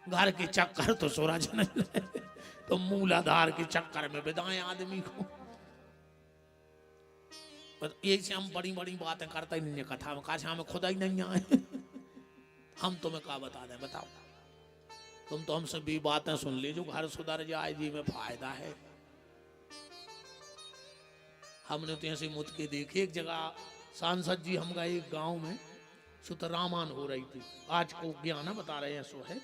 घर के चक्कर तो सूरज नहीं रहे, तो मूलाधार के चक्कर में बिदाएं आदमी को। यही से हम बड़ी बड़ी बातें करते ही नहीं है कथा में, काश हमें खुदा ही नहीं आए। हम तुम्हें क्या बता दें, बताओ। तुम तो हमसे भी बातें सुन लीजिए, घर सुधर जाए जी में फायदा है। हमने तो ऐसे मुत के देखे एक जगह सांसद जी हम गए एक गांव में, सुत रामान हो रही थी, आज को ज्ञान बता रहे हैं सो है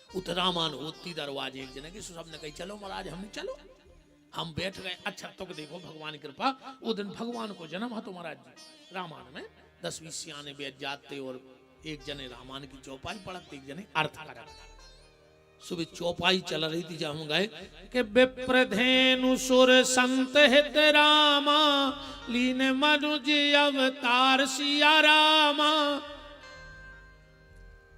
उतरामान होती दरवाजे एक जने की सबने कही चलो महाराज, हमने चलो हम बैठ गए। अच्छा तो देखो भगवान की कृपा, वो दिन भगवान को जन्म है तो महाराज जी रामायण में 10-20 सियाने बैठ जाते और एक जने रामायण की चौपाई पढ़ते, एक जने अर्थ करते। सुबह चौपाई चल रही थी, जब हम गए कि विप्रधेनु सुर संत हित रामा लीन मनुज अवतार सिया रामा।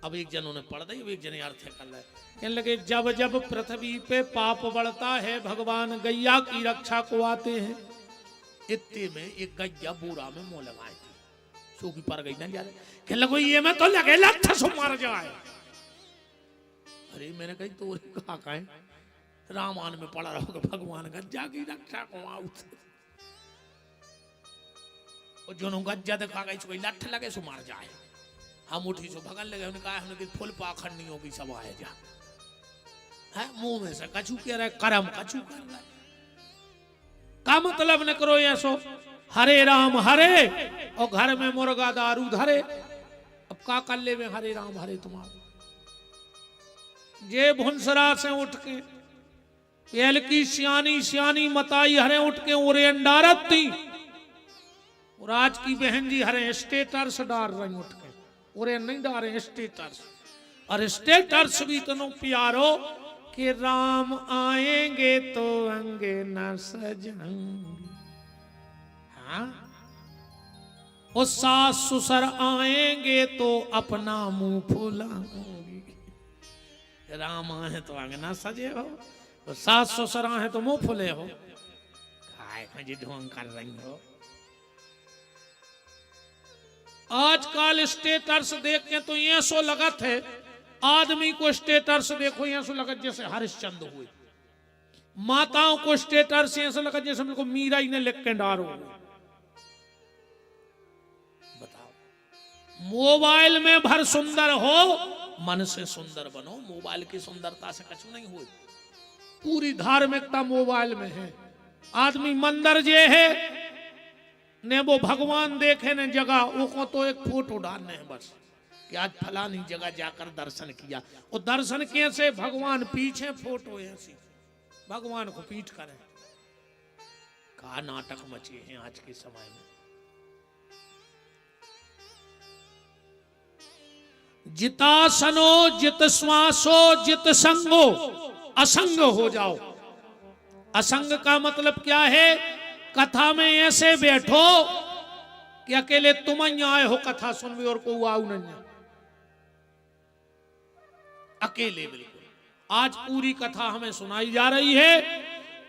अब एक जन उन्हें पढ़ दी, एक जने अर्थ कर रहे, कहने लगे जब जब पृथ्वी पे पाप बढ़ता है भगवान गैया की रक्षा को आते हैं। इतने में एक गैया बूढ़ा में मुंह लगाई थी, सूखी पर गई ना यार, कहने लगे ये में तो लगे लट्ठा सो मार जाए। अरे मैंने कही तो कहा कहे रामायण में पढ़ा रहोगे भगवान गज्जा की रक्षा को आउत, और जो गज्जा दिखा गई कोई लठ लगे सो मार जाए। हम उठी सो भगन लगे, उन्होंने कहा हमने फुल पाखंड नहीं होगी सब आए जा है, मुंह में से कछू कह रहे करम कछू कर रहे का मतलब न करो ये सो हरे राम हरे और घर में मुर्गा दारू धरे। अब का कर ले में हरे राम हरे तुम्हारा ये भुंसरा से उठ के पेल की सियानी सियानी मताई हरे उठ के उरे अंडारत थी, और आज की बहन जी हरे स्टेटस डाल रही उठ के, उरे नहीं डाले स्टेटस। और स्टेटस भी तो प्यारो कि राम आएंगे तो अंगे न सजेंगे, हाँ और सास ससुर आएंगे तो अपना मुंह फुलाएंगे। राम आए तो अंगना सजे हो, और सास ससुर आए तो मुंह फुले हो, काय जी ढोंग कर रही हो। आजकल स्टेटस देख के तो ये सो लगत है, आदमी को स्टेटस देखो ये सो लगत जैसे हरिश्चंद्र हुए, माताओं को स्टेटस ऐसा लगत जैसे हमको मीरा ही ने लिख के डारो। बताओ मोबाइल में भर सुंदर हो, मन से सुंदर बनो। मोबाइल की सुंदरता से कुछ नहीं हुई, पूरी धार्मिकता मोबाइल में है। आदमी मंदिर जे है ने वो भगवान देखे ने जगह वो को तो एक फोटो डालने हैं बस कि आज फलानी जगह जाकर दर्शन किया, और दर्शन कैसे भगवान पीछे फोटो ऐसी भगवान को पीठ करें। का नाटक मचे हैं आज के समय में। जितासनो जित श्वासो जित संगो, असंग हो जाओ। असंग का मतलब क्या है, कथा में ऐसे बैठो कि अकेले तुम ही आए हो कथा सुनने और को आऊ नहीं, अकेले बिल्कुल। आज पूरी कथा हमें सुनाई जा रही है,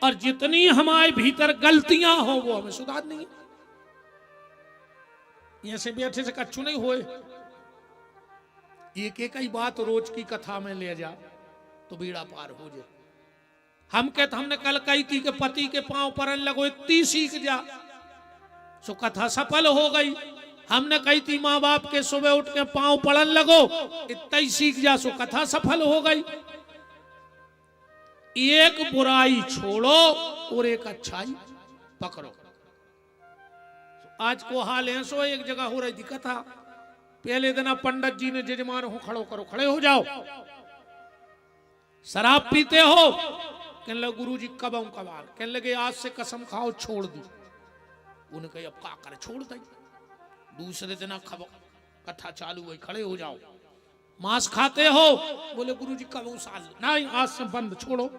और जितनी हमारे भीतर गलतियां हो वो हमें सुधारनी है। ऐसे बैठे से कच्चू नहीं होए, एक एक ही बात रोज की कथा में ले जा तो बीड़ा पार हो जाए। हम कहते हमने कल कही थी कि पति के पांव परन लगो इतनी सीख जा, सो कथा सफल हो गई। हमने कही थी माँ बाप के सुबह उठ के पांव पड़न लगो इतना ही सीख जा, सो कथा सफल हो गई। एक बुराई छोड़ो और एक अच्छाई पकड़ो। आज को हाल है सो एक जगह हो रही थी कथा, पहले दिन पंडित जी ने जजमान हो खड़ो करो, खड़े हो जाओ। शराब पीते हो, कहने लगे गुरु जी कब आऊं कबार, कहने लगे आज से कसम खाओ छोड़ दू। उन्हें कही अब का करे, छोड़ दे। दूसरे दिन कथा चालू हुई, खड़े हो जाओ। मांस खाते हो, बोले गुरु जी कब आऊं साल, नहीं आज से बंद, छोड़ो।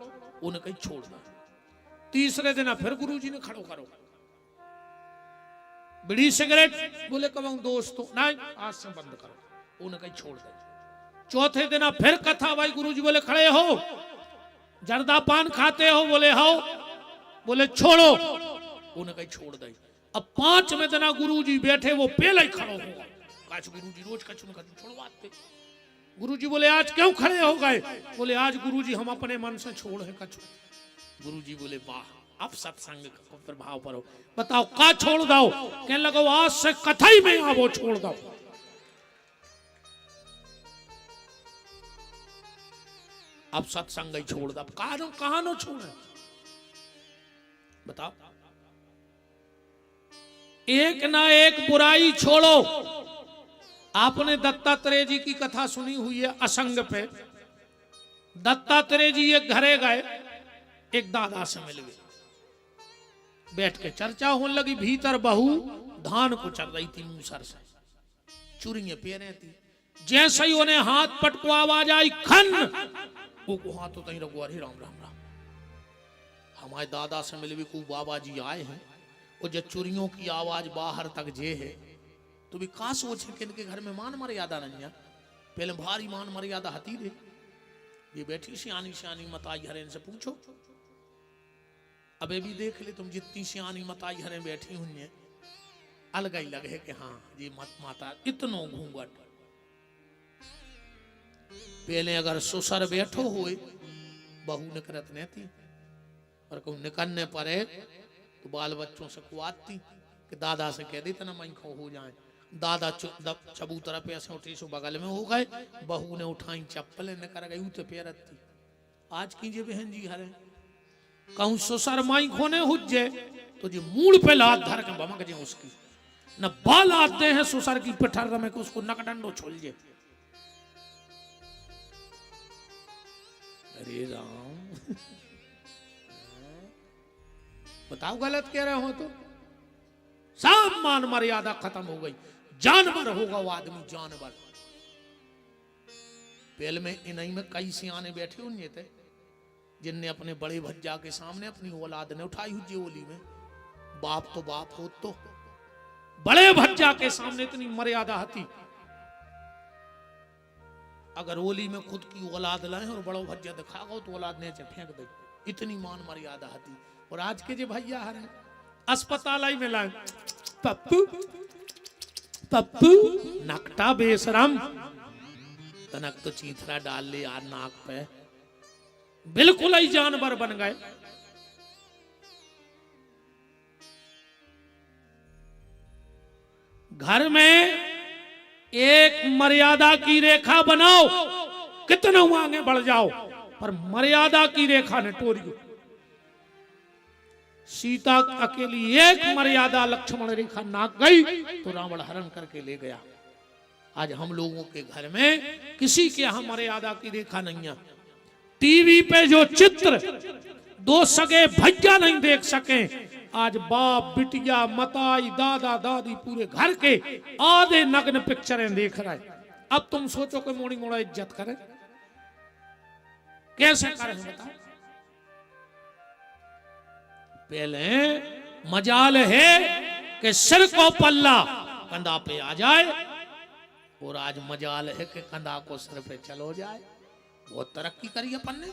उन्हें कही छोड़ दो। तीसरे दिन फिर गुरु जी ने खड़ो करो। बीड़ी सिगरेट, बोले कब आऊं दोस्तों, नहीं आज से बंद करो। उन्हें कही छोड़ दे। चौथे दिन फिर कथा भाई, गुरु जी बोले खड़े हो। जर्दा पान खाते हो, बोले हो, बोले छोड़ो। उन्हें कही छोड़ दे। अब पांचवें दिन गुरु जी बैठे, वो पहले ही खड़ो हो। काश गुरु जी रोज कछु न कछु छोड़वाते। गुरुजी बोले आज क्यों खड़े हो गए? बोले आज गुरुजी हम अपने मन से छोड़ है कछु। गुरुजी बोले वाह, अब सत्संग का प्रभाव पड़ो, बताओ का छोड़ दो? कहने लगो आज से कथई में आवो छोड़ दो। अब सत्संग ही छोड़ दो, कहा नो छोड़े बताओ। एक ना एक बुराई छोड़ो। आपने दत्तात्रेय जी की कथा सुनी हुई है असंग पे। दत्तात्रेय जी एक घरे गए, एक दादा से मिल गए, बैठ के चर्चा होने लगी। भीतर बहू धान को चल रही थी मूसर से, चुरियां पे रही थी। जैसे ही उन्हें हाथ पटको आवाज आई खन, वो को हाथ तो कहीं रखो, अरे राम राम राम, हमारे दादा से मिले भी को बाबा जी आए हैं। वो जो चुरियों की आवाज बाहर तक जे है तो भी का सोचे कि इनके घर में मान मर्यादा नहीं है। पहले भारी मान मर्यादा हती रे। ये बैठी सियानी सियानी मताई हरे से पूछो, अबे भी देख ले तुम जितनी सियानी मताई हरे बैठी हुई है, अलग ही लगे कि हाँ ये मत माता इतनो घूंघट। पहले अगर सुसर बैठो हुए बहू निकरत नहीं थी, और कहूँ निकलने पड़े तो बाल बच्चों से कुआती कि दादा से कह देते ना मैं खो हो जाए। दादा चबूतरा पे ऐसे उठी सो बगल में हो गए, बहू ने उठाई चप्पल निकर गई उते पैरत थी। आज कीजिए बहन जी हरे कहूँ ससुर माई खोने हुज्जे तो जी मूड पे लात धर के बमक जे उसकी न बाल आते हैं ससुर की पिठर में उसको नकडंडो छोल जे। अरे राम बताओ गलत कह रहे हो तो सब मान मर्यादा खत्म हो गई। जानवर होगा वो आदमी, जानवर। पहले में इन्हीं में कई सियाने बैठे हुए थे जिनने अपने बड़े भज्जा के सामने अपनी औलाद ने उठाई हुई ओली में। बाप तो बाप हो तो बड़े भज्जा के सामने इतनी मर्यादा हती। अगर ओली में खुद की औलाद लाए और बड़ो भज्जा दिखा गो तो औलाद ने फेंक दे, इतनी मान मर्यादा हती। और आज के जो भैया हरे अस्पताल में लाए पप्पू पप्पू नकटा बेशरम, तनक तो चीथरा डाल ले यार नाक पे, बिल्कुल ही जानवर बन गए। घर में एक मर्यादा की रेखा बनाओ, कितना आगे बढ़ जाओ, पर मर्यादा की रेखा ने तोड़ियो। सीता अकेली एक मर्यादा लक्ष्मण रेखा नाक गई तो रावण हरण करके ले गया। आज हम लोगों के घर में किसी के यहां मर्यादा की रेखा नहीं है। टीवी पे जो चित्र दो सगे भैया नहीं देख सके, आज बाप बिटिया मताई दादा दादी पूरे घर के आधे नग्न पिक्चरें देख रहे। अब तुम सोचो कि मोड़ी मोड़ा इज्जत करे, कैसे करें बताओ। पहले मजाल है कि सिर को पल्ला कंधा पे आ जाए, और आज मजाल है कि कंधा को सिर पे चलो जाए। बहुत तरक्की करी अपन ने।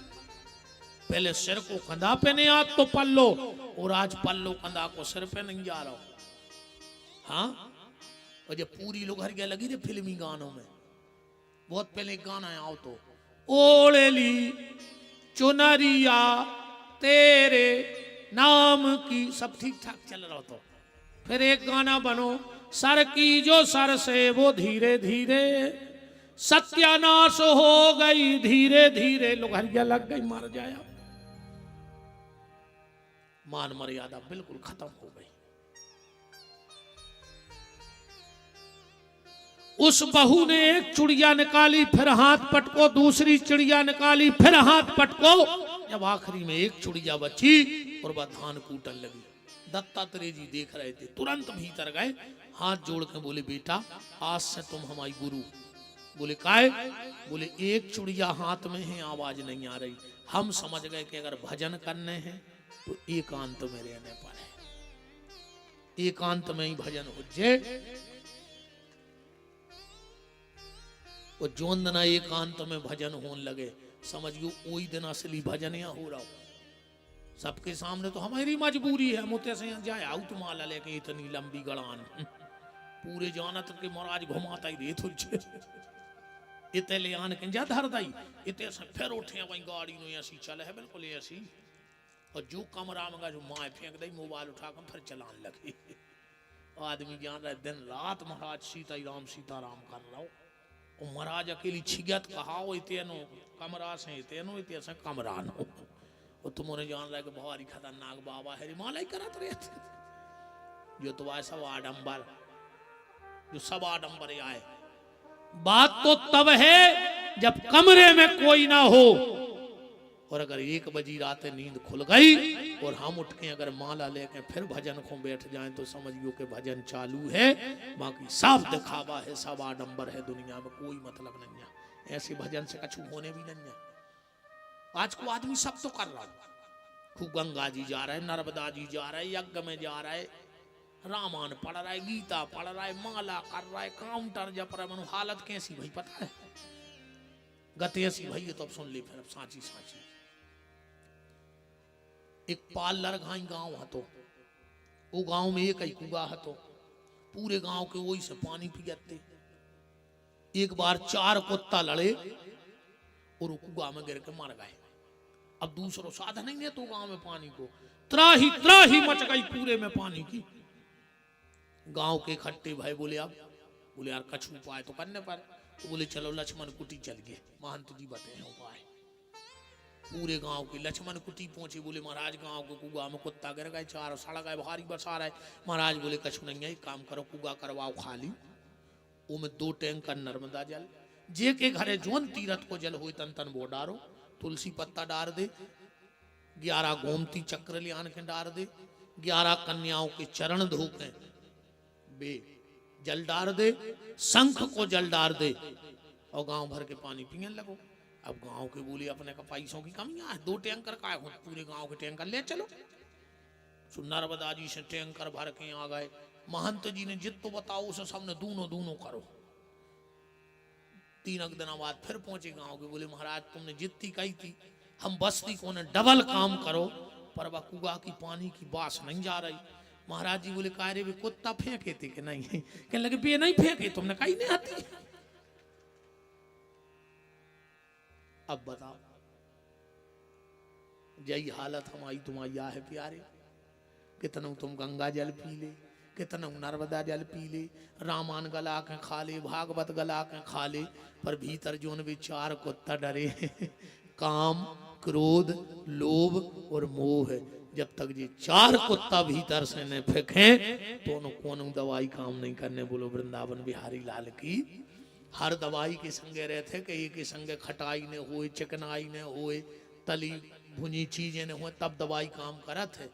पहले सिर को कंधा पे नहीं आ तो पल्लो, और आज पल्लो कंधा को सिर पे नहीं जा रहा। हाँ, और जब पूरी लोग हर गया लगी थे फिल्मी गानों में। बहुत पहले गाना आओ तो ओलेली चुनरिया तेरे नाम की, सब ठीक ठाक चल रहा। तो फिर एक गाना बनो सर की जो सर से वो धीरे धीरे सत्यानाश हो गई, धीरे धीरे लोग हरिया लग गई मर जाया। मान मर्यादा बिल्कुल खत्म हो गई। उस बहू ने एक चिड़िया निकाली फिर हाथ पटको, दूसरी चिड़िया निकाली फिर हाथ पटको, जब आखिरी में एक चिड़िया बची और वह धान कूटन लगी। दत्तात्रेय जी देख रहे थे, तुरंत भीतर गए, हाथ जोड़ के बोले बेटा आज से तुम हमारी गुरु। बोले काय? बोले एक चिड़िया हाथ में है, आवाज नहीं आ रही। हम समझ गए कि अगर भजन करने हैं तो एकांत में रहने पर है, एकांत में ही भजन हो जाए। और जोन दिन एकांत में भजन होने लगे, समझियो वही दिन असली भजन यहाँ हो रहा हो। सबके सामने तो हमारी मजबूरी है, मुझे से यहाँ जाए आउट माला लेके इतनी लंबी गड़ान पूरे जानत के महाराज घुमाता ही रहे तुझे। इते ले आन के जा धर दई इते से फिर उठे वही गाड़ी नु ऐसी चले है बिल्कुल ऐसी और जो कमरा में जो माए फेंक दई मोबाइल उठा कर फिर चलान लगे। आदमी जान रहा दिन रात महाराज सीताराम कर रहा हो और महाराज अकेली छिगत कहा इतनो कमरा से इतनो इते से कमरा नो और तुमने जान रहा है कि भारी खतरनाक बाबा है रिमालाई करत रहे थे जो तो सब आडंबर जो सब आडंबर आए। बात तो तब है जब कमरे में कोई ना हो और अगर 1 बजी रात नींद खुल गई और हम उठ के अगर माला लेके फिर भजन को बैठ जाएं तो समझियो कि भजन चालू है, बाकी सब दिखावा है, सब आडंबर है, दुनिया में कोई मतलब नहीं है। ऐसे भजन से कछु होने भी नहीं है। आज को आदमी सब तो कर रहा है, खूब गंगा जी जा रहा है, नर्मदा जी जा रहा है, यज्ञ में जा रहा है, रामायण पढ़ रहा है, गीता पढ़ रहा है, माला कर रहा है, काउंटर जप रहा है। मनु हालत कैसी भाई पता है, गति ऐसी भाई तो अब सुन ली फिर अब साची साची। एक पार्लर घाई गांव हतो, वो गांव में एक ही कुआ हतो, पूरे गांव के वही से पानी पियते। एक बार 4 कुत्ता लड़े और वो कुआ में गिर के मर गए। अब दूसरो साधन नहीं है तो गांव में पानी को त्राही मच गई पूरे में पानी की। गांव के इकट्ठे भाई बोले अब बोले यार कछु उपाय तो करने पर, तो बोले चलो लक्ष्मण कुटी चल गए, महंत जी बताए हैं उपाय। पूरे गांव के लक्ष्मण कुटी पहुंचे, बोले महाराज गांव के कुआ में कुत्ता गिर गए, 4 सड़ गए, भारी बरसा रहा है। महाराज बोले कछु नहीं है, काम करो कुआ करवाओ खाली, वो में 2 टैंकर नर्मदा जल, जे के घरे जोन तीरथ को जल हो तन तन वो डारो, तुलसी पत्ता डार दे, 11 गोमती चक्र ले आन के डार दे, 11 कन्याओं के चरण धो के बे जल डार दे, शंख को जल डार दे और गांव भर के पानी पीने लगो। अब गांव के बोले अपने का पैसों की कमी है, 2 टैंकर का पूरे गांव के टैंकर ले चलो। नर्मदा जी से टैंकर भर के आ गए। महंत जी ने जित तो बताओ उसे सबने दूनो करो। 3 दिन बाद फिर पहुंचे गांव के, बोले महाराज तुमने जितनी कही थी, हम बस्ती को ने डबल काम करो, पर वह कुआ की पानी की बास नहीं जा रही। महाराज जी बोले कारे भी कुत्ता फेंके थे कि नहीं? कहने लगे बे नहीं फेंके, तुमने कही नहीं आती। अब बताओ, यही हालत हमारी तुम्हारी है प्यारे। कितना तुम गंगा जल पी ले, कितना नर्मदा जल पी ले, रामायण गला के खा ले, भागवत गला के खा ले, पर भीतर जो भी 4 कुत्ता डरे काम, क्रोध, लोभ और मोह। जब तक ये 4 कुत्ता भीतर से न फेंके तो कौन दवाई काम नहीं करने। बोलो वृंदावन बिहारी लाल की। हर दवाई के संगे रहते कि एक के संगे खटाई ने होए, चिकनाई ने होए, तली भुनी चीजें ने होए, तब दवाई काम करत है।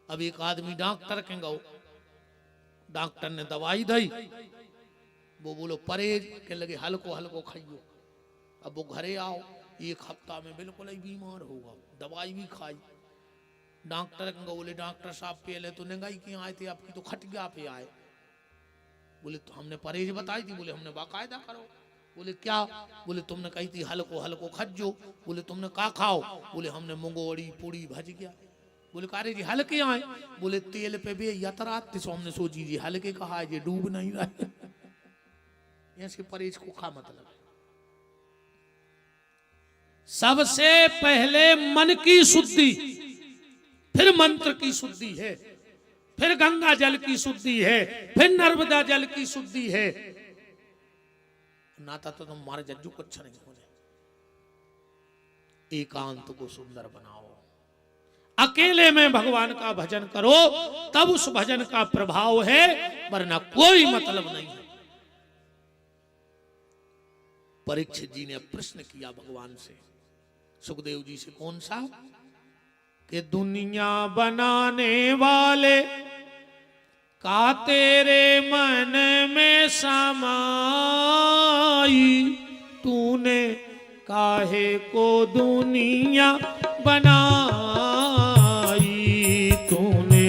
अब एक आदमी डॉक्टर के गो, डॉक्टर ने दवाई दी, वो बोलो परहेज के लगे हल्को हल्को खाइयो। अब वो घरे आओ, 1 हफ्ता में बिल्कुल ही बीमार होगा, दवाई भी खाई। डॉक्टर के बोले डॉक्टर साहब पहले तो निगाही की आए थे, आपकी तो खटिया पे आए। बोले तो हमने परहेज बताई थी। बोले हमने बाकायदा करो। बोले क्या? बोले तुमने कही थी हल्को हल्को खज्जो। बोले तुमने का खाओ? बोले हमने मुंगोड़ी पूड़ी भज गया। बोले कारे जी हल्के आए? बोले तेल पे भी यतरात थे, सो हमने सोची जी हल्के कहा है, डूब नहीं रहा। ऐसे परहेज को खा मतलब। सबसे पहले मन की शुद्धि, फिर मंत्र की शुद्धि है, फिर गंगा जल की शुद्धि है, फिर नर्मदा जल की शुद्धि है। नाता तो तुम्हारे जज्जू कुछ नहीं हो जाए। एकांत को सुंदर बनाओ, अकेले में भगवान का भजन करो, तब उस भजन का प्रभाव है, वरना कोई मतलब नहीं है। परीक्षित जी ने प्रश्न किया भगवान से, सुखदेव जी से, कौन सा? कि दुनिया बनाने वाले का तेरे मन में समाई, तूने काहे को दुनिया बनाई, तूने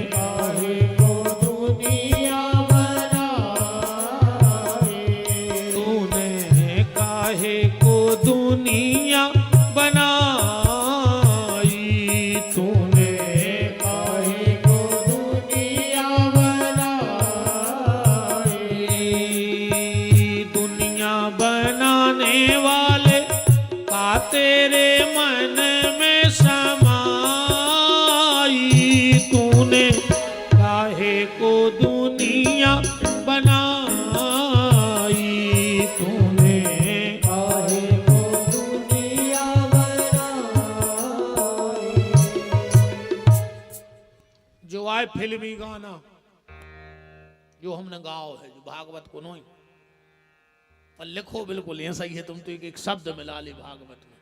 काहे को दुनिया बनाई, तूने काहे को दुनिया बनाई, तूने काहे को दुनिया बनाई, दुनिया बना तेरे मन में समाई, तूने काहे को दुनिया बनाई, तूने काहे को दुनिया बनाई। जो आए फिल्मी गाना जो हमने गाओ है, जो भागवत को नहीं पर लिखो बिल्कुल ऐसा ही है। तुम तो एक शब्द मिला ली भागवत में,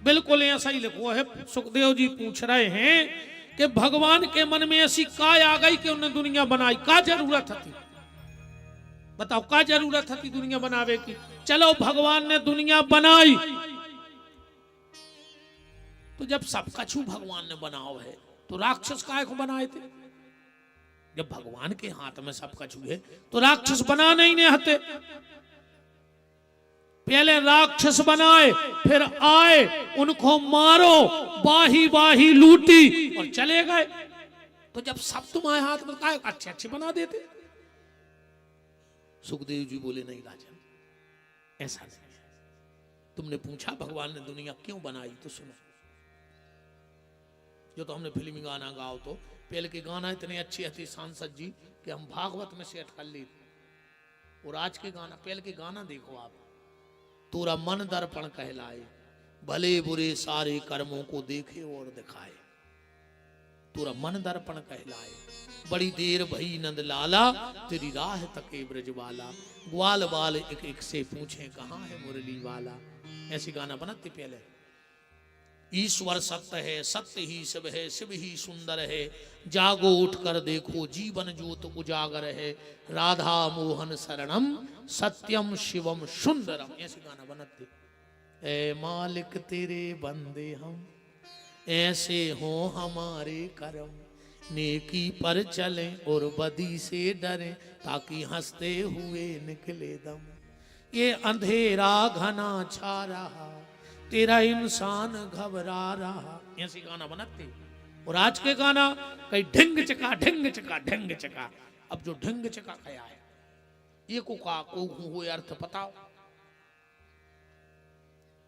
बिल्कुल ऐसा ही लिखो है। सुखदेव जी पूछ रहे हैं कि भगवान के मन में ऐसी काय आ गई कि उन्हें दुनिया बनाई, का जरूरत थी? बताओ का जरूरत थी दुनिया बनावे की? चलो भगवान ने दुनिया बनाई, तो जब सब कछु भगवान ने बनाओ है तो राक्षस काय को बनाए थे? जब भगवान के हाथ में सब कछु है तो राक्षस बनाने ही नहीं हते। पहले राक्षस बनाए, फिर आए, उनको मारो, बाही बाही लूटी और चले गए। तो जब सब तुम्हारे हाथ में काय अच्छे अच्छे बना देते। सुखदेव जी बोले नहीं राजन, ऐसा नहीं है। तुमने पूछा भगवान ने दुनिया क्यों बनाई, तो सुनो। जो तो हमने फिल्मी गाना गाओ, तो पहले के गाना इतने अच्छे थे सांसद जी कि हम भागवत में सेट कर ली। और आज के गाना, पहले के गाना देखो आप, तोरा मन दर्पण कहलाए, भले बुरे सारे कर्मों को देखे और दिखाए। तोरा मन दर्पण कहलाए, बड़ी देर भई नंद लाला, तेरी राह तके ब्रजवाला, ग्वाल बाल एक एक से पूछे कहाँ है मुरली वाला। ऐसी गाना बनाते पहले। ईश्वर सत्य है, सत्य ही शिव है, शिव ही सुंदर है, जागो उठकर देखो जीवन ज्योत उजागर है, राधा मोहन शरणम सत्यम शिवम सुंदरम। ऐसे गाना बनाते। ए मालिक तेरे बंदे हम, ऐसे हो हमारे करम, नेकी पर चले और बदी से डरे, ताकि हंसते हुए निकले दम। ये अंधेरा घना छा रहा, तेरा इंसान घबरा रहा। ऐसी गाना बनाते। और आज के गाना कहीं ढिंग चका ढिंग चका ढिंग चका। अब जो ढिंग चका क्या है, ये को का को हुए अर्थ बताओ।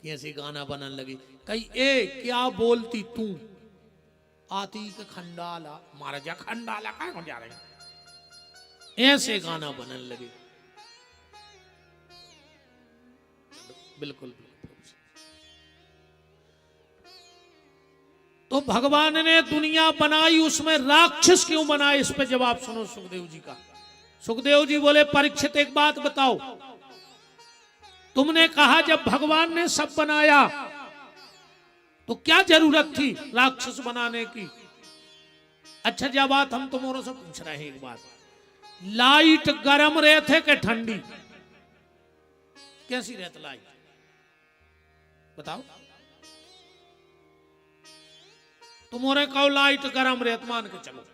ऐसे गाना बनने लगे। कहीं ए क्या बोलती तू, आती के खंडाला, मारा जा खंडाला क्या हो जा रहे। ऐसे गाना बनने लगे। बिल्कुल। तो भगवान ने दुनिया बनाई, उसमें राक्षस क्यों बनाए? इस पे जवाब सुनो सुखदेव जी का। सुखदेव जी बोले परीक्षित एक बात बताओ, तुमने कहा जब भगवान ने सब बनाया तो क्या जरूरत थी राक्षस बनाने की? अच्छा जब बात हम तुम्हारों से पूछ रहे हैं एक बात, लाइट गर्म रहते कि ठंडी? कैसी रहती लाइट बताओ? तुम्हारे कहो लाइट गर्म रहती, मान के चलो,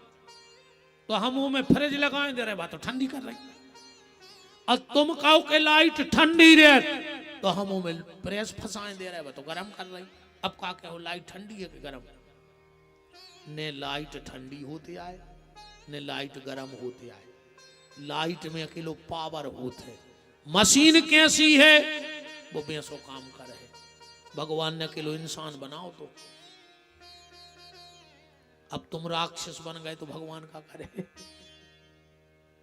तो हम मुंह में फ्रिज लगाए दे रहे बात तो ठंडी कर रही। और तुम कहो के लाइट ठंडी रहे तो हम मुंह में प्रेस फंसाए दे रहे बात तो गर्म कर रही। अब का कहो लाइट ठंडी है कि गर्म? ने लाइट ठंडी होती आए, ने लाइट गर्म होती आए। लाइट में अकेलो पावर होते, मशीन कैसी है वो बेसो काम करे। भगवान ने अकेलो इंसान बनाओ तो। अब तुम राक्षस बन गए तो भगवान का करे।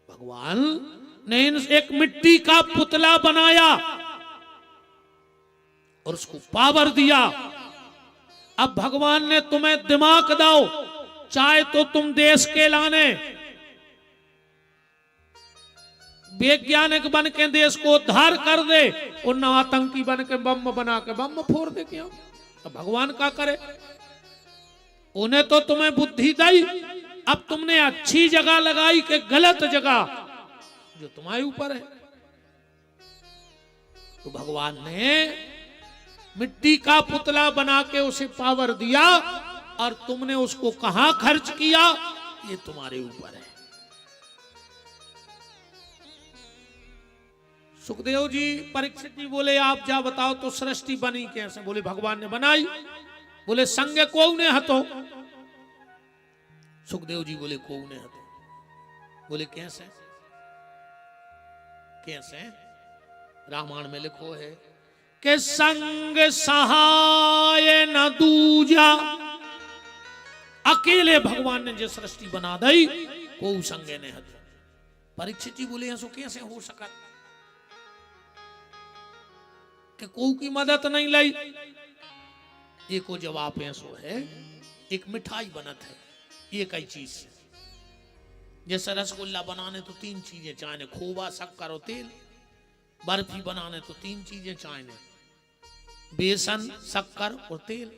भगवान ने एक मिट्टी का पुतला बनाया और उसको पावर दिया। अब भगवान ने तुम्हें दिमाग दो, चाहे तो तुम देश के लाने वैज्ञानिक बन के देश को उद्धार कर दे, और ना आतंकी बन के बम बना के बम फोड़ दे। क्या तो भगवान का करे? उन्हें तो तुम्हें बुद्धि दी, अब तुमने अच्छी जगह लगाई कि गलत जगह, जो तुम्हारे ऊपर है। तो भगवान ने मिट्टी का पुतला बना के उसे पावर दिया, और तुमने उसको कहां खर्च किया ये तुम्हारे ऊपर है। सुखदेव जी परीक्षित जी बोले आप जा बताओ तो सृष्टि बनी कैसे? बोले भगवान ने बनाई। बोले संग को ने हतो? सुखदेव जी बोले को ने हतो। बोले कैसे? कैसे? रामायण में लिखो है के संग सहाय न दूजा। अकेले भगवान ने जो सृष्टि बना दई को संगे ने हथ। परीक्षित जी बोले ऐसो कैसे हो सका कि को की मदद नहीं लाई। एको जवाब ऐसो है, एक मिठाई बनत है एक ही चीज से। जैसे रसगुल्ला बनाने तो 3 चीजें चाहिए, खोवा शक्कर और तेल। बर्फी बनाने तो 3 चीजें चाहिए, बेसन शक्कर और तेल।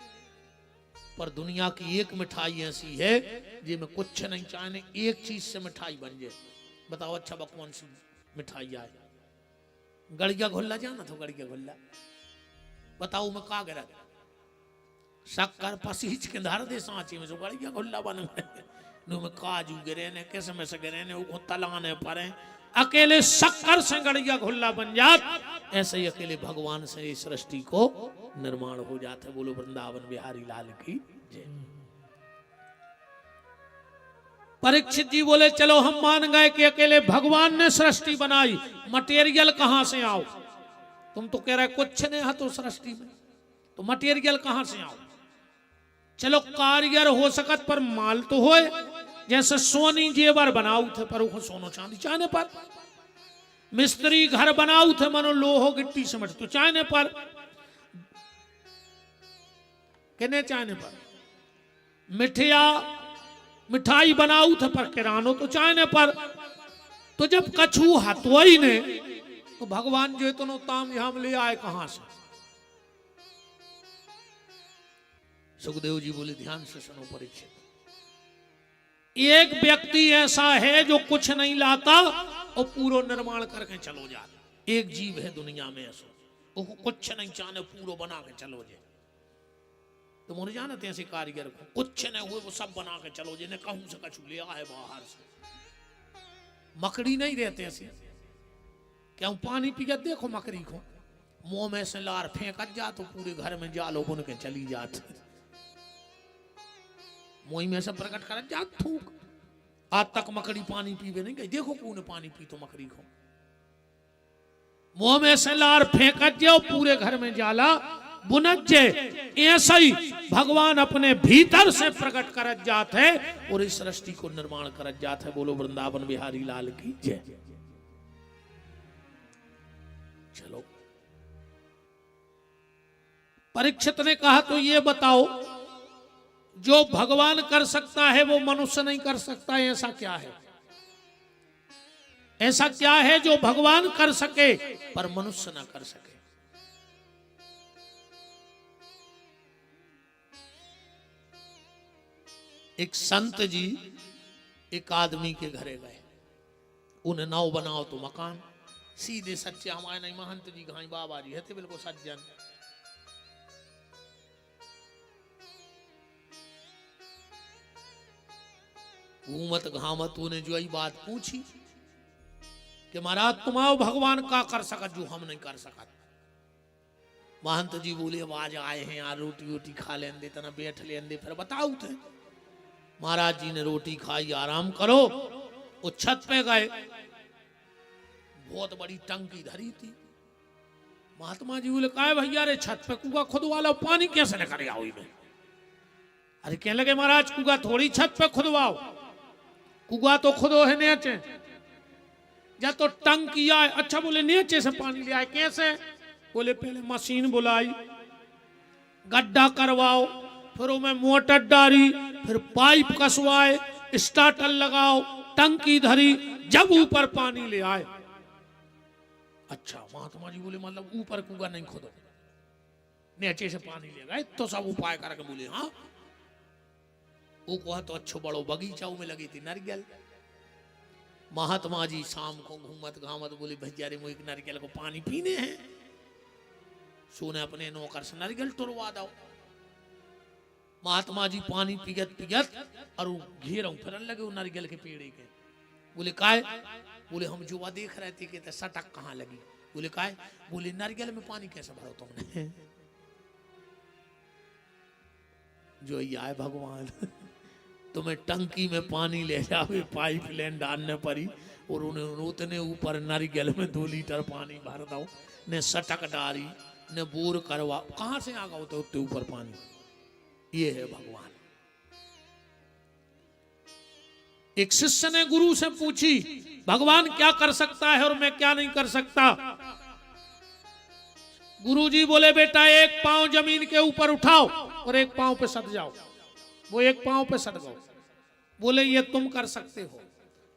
पर दुनिया की एक मिठाई ऐसी है जिसमें कुछ नहीं चाहिए, एक चीज से मिठाई बन जाए। बताओ अच्छा कौन सी मिठाई आए? गड़िया घुल्ला जाना तो गड़िया घुल्ला बताओ मैं का गिरा शक्कर पसीच के धर दे सांची में जो गड़िया घुल्ला बन गए में काजू गिरे ने किसमें से गिरे ने वो तलाने पड़े। अकेले शक्कर से गड़िया घुल्ला बन जात, ऐसे ही अकेले भगवान से इस सृष्टि को निर्माण हो जाता है। बोलो वृंदावन बिहारी लाल की जय। परीक्षित जी बोले चलो हम मान गए कि अकेले भगवान ने सृष्टि बनाई, मटेरियल कहां से आओ? तुम तो कह रहे कुछ नहीं है तो सृष्टि में, तो मटेरियल कहां से आओ? चलो कारीगर हो सकत पर माल तो होए। जैसे सोनी जेवर बनाऊ थे पर वो सोनो चांदी चाहने पर, मिस्त्री घर बनाऊ थे मनो लोहो गिट्टी सिमट तो चाहने पर, किने चाहने पर, मिठाई बनाऊ थे पर किरानो तो चाहने पर। तो जब कछु हतवाई ने तो भगवान जो इतनो ताम झाम ले आए कहां से? सुखदेव जी बोले ध्यान से सुनो परीक्षित, एक व्यक्ति ऐसा है जो कुछ नहीं लाता और पूरा निर्माण करके चलो जाता। एक जीव है दुनिया में ऐसा, वो कुछ नहीं चाहने पूरा बना के चलो जाए। तो मुझे जानते हैं ऐसे कारीगर को कुछ नहीं हुए वो सब बना के चलो जाए, कहूं से कछु ले आए बाहर से। मकड़ी नहीं रहते ऐसे, क्या पानी पी के देखो मकड़ी को मुंह में से लार फेंकत जा तो पूरे घर में जालो बुन के चली जाती, मुंह में से प्रकट कर जा थूक। आज तक मकड़ी पानी पीवे नहीं गई, देखो कौन पानी पी तो मकड़ी को मुंह में से लार फेंकत जाओ पूरे घर में जाला बुनत जे। ऐसा ही भगवान अपने भीतर से प्रकट करत जात है और इस सृष्टि को निर्माण करत जात है। बोलो वृंदावन बिहारी लाल की जय। चलो परीक्षित ने कहा तो ये बताओ जो भगवान कर सकता है वो मनुष्य नहीं कर सकता, ऐसा क्या है? ऐसा क्या है जो भगवान कर सके पर मनुष्य ना कर सके? एक संत जी एक आदमी के घरे गए, उन्हें नाव बनाओ तो मकान। सीधे सच्चे हमारे नहीं महंत जी घाई बाबा जी है बिल्कुल सज्जन। घूमत घामत उन्हें जो यही बात पूछी कि महाराज तुम आओ भगवान का कर सकत जो हम नहीं कर सकत। महंत जी बोले अब आज आए हैं यार रोटी वोटी खा लेंदे तना बैठ लेंदे फिर बताओ थे। महाराज जी ने रोटी खाई, आराम करो। वो छत पे गए, बहुत बड़ी टंकी धरी थी। महात्मा जी बोले काय भैया रे छत पे कुआ खुदवा लो, पानी कैसे लेकर आओ इधर? अरे कहने लगे महाराज कुआ थोड़ी छत पे खुदवाओ, कुआ तो खुदो है नीचे। या तो टंकी आए, अच्छा बोले नीचे से पानी ले आए कैसे? बोले पहले मशीन बुलाई, गड्ढा करवाओ, फिर उसमें मोटर डाली, फिर पाइप कसवाए, स्टार्टर लगाओ, टंकी धरी, जब ऊपर पानी ले आए। अच्छा महात्मा जी बोले मतलब ऊपर कुआ नहीं खोदो, नीचे से पानी ले गए तो सब उपाय करके बोले हाँ। वो कहा तो अच्छो बड़ो बगीचा में लगी थी नारियल। महात्मा जी शाम को घूमत घामत बोले भैया रे मुझे नारियल को पानी पीने हैं। सोने अपने नौकर से नारियल टुरवा दो। महात्मा जी पानी पिगत पिगत और घेर फिरन लगे वो नारियल के पेड़ के। बोले काय? बोले हम जुआ देख रहे थे कि सटक कहाँ लगी। बोले काय? बोले नारियल में पानी कैसे भरो तुमने? जो ये आए भगवान तुम्हें टंकी में पानी ले जावे, पाइप लाइन डालने पड़ी और उन्हें उतने ऊपर नारियल में 2 लीटर पानी भर दो ने सटक डारी ने बोर करवा, कहां से आ गया होता उतने ऊपर पानी। ये है भगवान। एक शिष्य ने गुरु से पूछी भगवान क्या कर सकता है और मैं क्या नहीं कर सकता। गुरुजी बोले बेटा एक पांव जमीन के ऊपर उठाओ और एक पांव पे सट जाओ। वो एक पांव पे सट गए। बोले ये तुम कर सकते हो।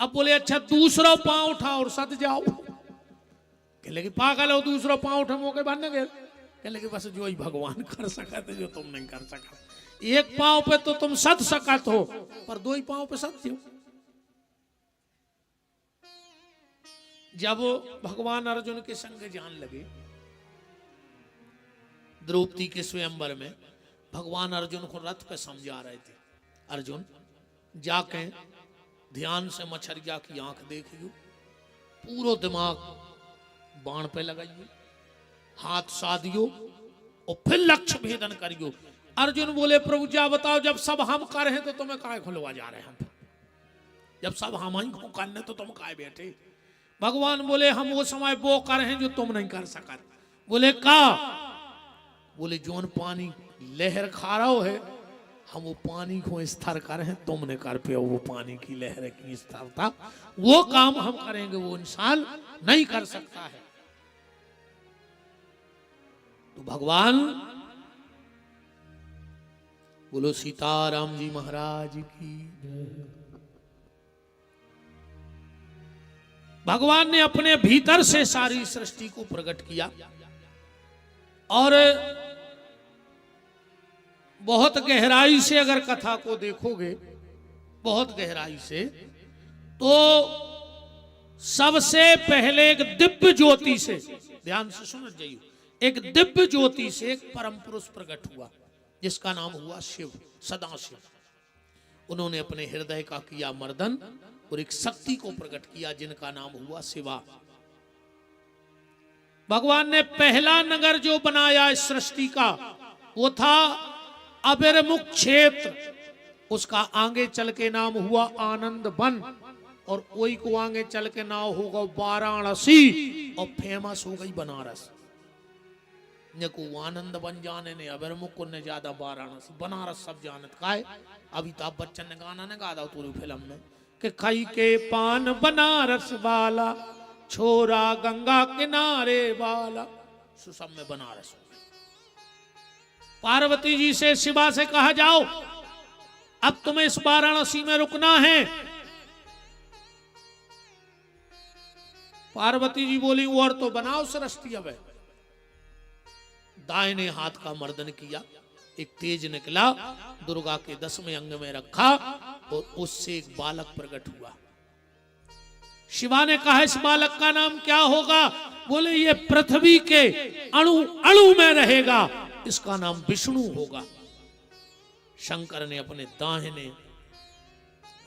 अब बोले अच्छा दूसरा पांव उठाओ और सट जाओ। कहले कि पागल हो, दूसरा पांव उठा मौके बनने गए। कहले कि बस जो ही भगवान कर सका थे जो तुम नहीं कर सका। एक पांव पे तो तुम सट सकत हो पर दो ही पांव पे सट जाओ। जब भगवान अर्जुन के संग जान लगे द्रौपदी के स्वयंवर में, भगवान अर्जुन को रथ पे समझा रहे थे। अर्जुन जाके ध्यान से मछरिया की आंख देखियो, पूरा दिमाग बाण पे लगाइयो, हाथ साधियो और फिर लक्ष्य भेदन करियो। अर्जुन बोले प्रभु जा बताओ जब सब हम कर रहे तो तुम्हें काय खुलवा जा रहे हम? जब सब हम ही को करने तो तुम काय बैठे? भगवान बोले हम वो समय वो कर रहे हैं जो तुम नहीं कर सका। बोले का? बोले जोन पानी लहर खा रहा है हम वो पानी को स्थिर कर हैं, तुमने कर पे वो पानी की लहर की स्थिरता, वो काम हम करेंगे वो इंसान नहीं कर सकता है। तो भगवान बोलो सीताराम जी महाराज की। भगवान ने अपने भीतर से सारी सृष्टि को प्रकट किया और बहुत गहराई से अगर कथा को देखोगे, बहुत गहराई से, तो सबसे पहले एक दिव्य ज्योति से, ध्यान से सुन जाइए, एक दिव्य ज्योति से एक परम पुरुष प्रकट हुआ जिसका नाम हुआ शिव, सदाशिव। उन्होंने अपने हृदय का किया मर्दन और एक शक्ति को प्रकट किया जिनका नाम हुआ शिवा। भगवान ने पहला नगर जो बनाया इस सृष्टि का वो था अभिर्मुख क्षेत्र। उसका आगे चल के नाम हुआ आनंद वन और वही को आगे चल के नाम होगा वाराणसी और फेमस हो गई बनारस। ने को आनंद बन जाने ने अभिर्मुख को ने ज्यादा वाराणसी बनारस सब जानत का है। अमिताभ बच्चन ने गाना ने गा दा पूरी फिल्म में कि खाई के पान बनारस वाला छोरा गंगा किनारे वाला, सुसम में बनारस। पार्वती जी से शिवा से कहा जाओ अब तुम्हें इस वाराणसी में रुकना है। पार्वती जी बोली और तो बनाओ सृष्टि। अब दाहिने हाथ का मर्दन किया, एक तेज निकला, दुर्गा के 10वें अंग में रखा और उससे एक बालक प्रकट हुआ। शिवा ने कहा इस बालक का नाम क्या होगा? बोले ये पृथ्वी के अणु अणु में रहेगा, इसका नाम विष्णु होगा। शंकर ने अपने दाहिने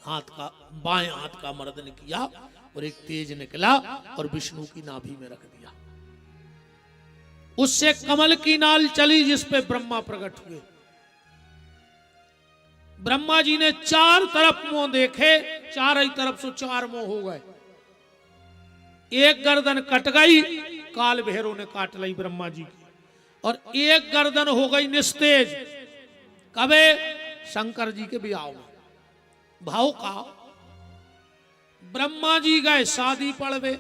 हाथ का बाएं हाथ का मर्दन किया और एक तेज निकला और विष्णु की नाभि में रख दिया। उससे कमल की नाल चली जिस पे ब्रह्मा प्रकट हुए। ब्रह्मा जी ने चार तरफ मुंह देखे, चार ही तरफ से चार मुंह हो गए। एक गर्दन कट गई, काल भैरव ने काट ली ब्रह्मा जी की, और एक गर्दन हो गई निस्तेज। कबे? शंकर जी के ब्याह में। भाव का ब्रह्मा जी गए शादी पड़वे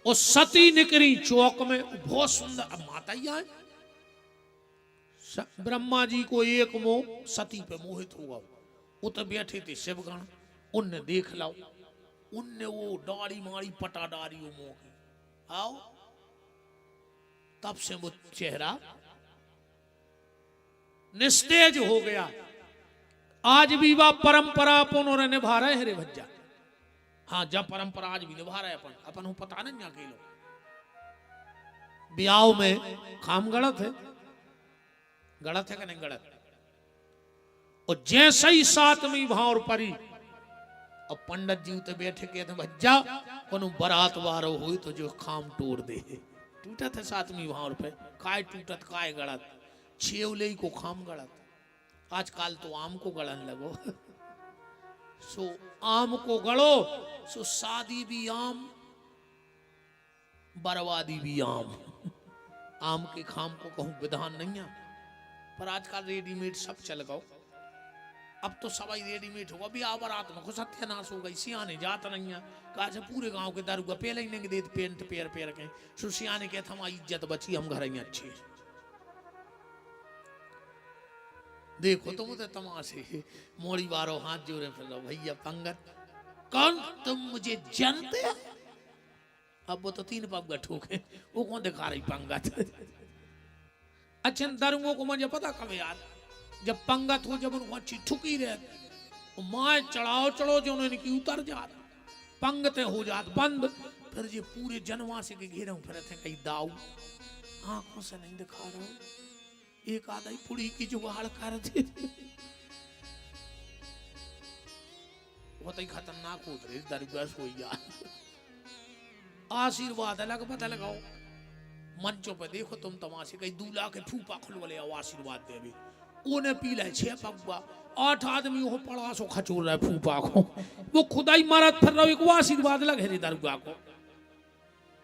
और सती निकली चौक में, बहुत सुंदर माता ही आए। ब्रह्मा जी को एक मोह सती पे मोहित हुआ। वो तो बैठे थे शिवगण, उनने देख लो, उनने वो डाड़ी मारी पटा डारी वो मोह की। आओ तब से वो चेहरा निस्तेज हो गया। आज भी वह परंपरा उन्होंने निभा रहे हैं रे भज्जा। हाँ जब परंपरा आज भी निभा रहे अपन अपन पता नहीं क्या के लोग ब्याह में काम गलत है, गलत है कि नहीं गलत? और जैसे ही 7वीं भावर परी और पंडित जी उते बैठे के थे भज्जा कोनो बारात वारो हुई तो जो खाम तोड़ दे। टूटा थे 7वीं भावर पे, काय टूटत काय गलत, छेवले को खाम गलत। आजकल तो आम को गड़न लगो सो आम को गड़ो सो शादी भी आम, बर्बादी भी आम। आम के खाम को कहूं विधान नहीं है, पर आजकल रेडीमेड सब चल गो। अब तो सवाई रेडीमेड होगा भी आ बारात में सत्यानाश हो गई। सियाने जात नहीं है कहा से पूरे गांव के दारूगा पहले ही नहीं देते पेंट पेर पेर के सो सियाने कहते हमारी इज्जत बची हम घर ही अच्छे। देखो तुम तो तमाशे मोड़ी बारो हाथ जोड़े फिर भैया पंगत कौन तुम मुझे जानते हो? अब वो तो 3 पग ठोके वो कौन दिखा रही पंगत। अच्छा दारूओं को मुझे पता कब याद जब पंगत हो जब उनको अच्छी ठुकी रहे माए चढ़ाओ चढ़ो जो उन्होंने की उतर जात पंगतें हो जात बंद। फिर ये पूरे जनवासी के घेरे फिर थे कहीं दाऊ आंखों से नहीं दिखा रहा हूं एक आधा ही पुड़ी की जुगाड़ कर थे। बहुत ही खतरनाक होते रहे दरगाह हो यार। आशीर्वाद अलग पता लगाओ मंचों पे देखो तुम तमाशे कहीं दूल्हा के फूफा खुलवले आओ आशीर्वाद दे भी उन्हें पी ले 6 पगुआ 8 आदमी वो पड़ा सो खचोर रहा है फूफा को वो खुदाई मारत फिर रहा है आशीर्वाद लगे रे दरगाह को।